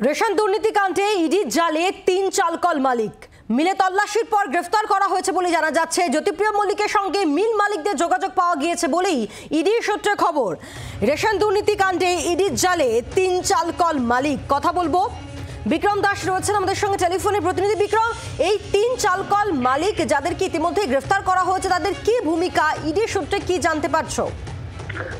Ration দুর্নীতিকাণ্ডে ইডির জালে ৩ চালকল মালিক মিলে তল্লাশির পর গ্রেফতার করা হয়েছে বলে জানা যাচ্ছে। জ্যোতিপ্রিয় মল্লিকের সঙ্গে মিল মালিকদের যোগাযোগ পাওয়া গিয়েছে বলেই ইডির সূত্রে খবর। রেশন দুর্নীতিকাণ্ডে ইডির জালে ৩ চালকল মালিক। কথা বলবো, বিক্রম দাস রয়েছেন আমাদের সঙ্গে টেলিফোনে। প্রতিনিধি বিক্রম, এই ৩ চালকল মালিক যাদেরকে ইতিমধ্যে গ্রেফতার করা হয়েছে তাদের কি ভূমিকা, ইডির সূত্রে কি জানতে পারছো?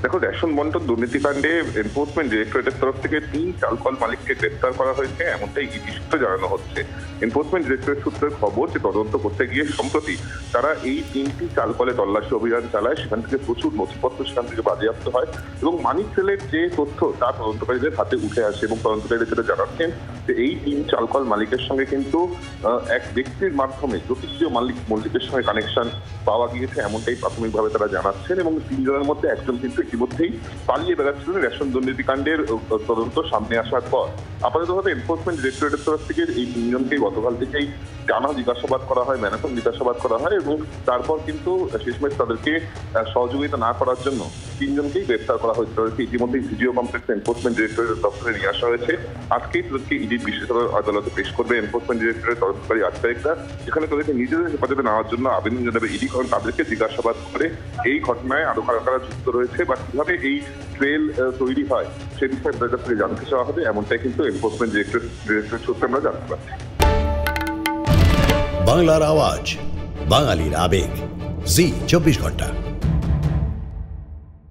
দেখো, রেশন বন্টন দুর্নীতিকাণ্ডে এনফোর্সমেন্ট ডিরেক্টরেটের তরফ থেকে ৩ চালকল মালিককে গ্রেফতার করা হয়েছে, এমনটাই ইডি সূত্রে জানানো হচ্ছে। এনফোর্সমেন্ট ডিরেক্টরেট সূত্রের খবর যে তদন্ত করতে গিয়ে সম্প্রতি তারা এই ৩টি চালকলে তল্লাশি অভিযান চালায়, সেখান থেকে প্রচুর নথিপত্র সেখান থেকে বাজেয়াপ্ত হয় এবং মানি সেলের যে তথ্য তা তদন্তকারীদের হাতে উঠে আসে এবং তদন্তকারীরা যেটা জানাচ্ছেন যে এই ৩ চালকল মালিকের সঙ্গে কিন্তু এক ব্যক্তির মাধ্যমে জ্যোতিপ্রিয় মল্লিকের সঙ্গে কানেকশন পাওয়া গিয়েছে, এমনটাই প্রাথমিকভাবে তারা জানাচ্ছেন। এবং ৩ জনের মধ্যে একজন কিন্তু ইতিমধ্যেই পালিয়ে বেড়াচ্ছিলেন রেশন দুর্নীতিকাণ্ডের তদন্ত সামনে আসার পর। আপাততভাবে এনফোর্সমেন্ট ডিরেক্টরেটের তরফ থেকে এই ৩ জনকেই গতকাল থেকেই টানা জিজ্ঞাসাবাদ করা হয়, ম্যারাথন জিজ্ঞাসাবাদ করা হয় এবং তারপর কিন্তু শেষমেশ তাদেরকে সহযোগিতা না করার জন্য ৩ জনকেই গ্রেফতার করা হয়েছে। তাদেরকে ইতিমধ্যেই ভিডিও কমপ্লেক্স এনফোর্সমেন্ট ডিরেক্টরেটের দপ্তরে নিয়ে আসা হয়েছে। আজকেই তাদেরকে ইডির বিশেষ আদালতে পেশ করবে এনফোর্সমেন্ট ডিরেক্টরেটের তদন্তকারী আধিকারিকরা, যেখানে তাদেরকে নিজেদের হেফাজতে নেওয়ার জন্য আবেদন জানাবে ইডি, কারণ তাদেরকে জিজ্ঞাসাবাদ করে এই ঘটনায় আরো কারা কারা যুক্ত রয়েছে বা কিভাবে এই ট্রেল তৈরি হয় সে বিষয়ে তাদের কাছ থেকে জানতে চাওয়া হবে, এমনটাই কিন্তু এনফোর্সমেন্ট ডিরেক্টরেট সূত্রে আমরা জানতে পারছি। বাংলার আওয়াজ, বাঙালির আবেগ, জি 24 ঘন্টা।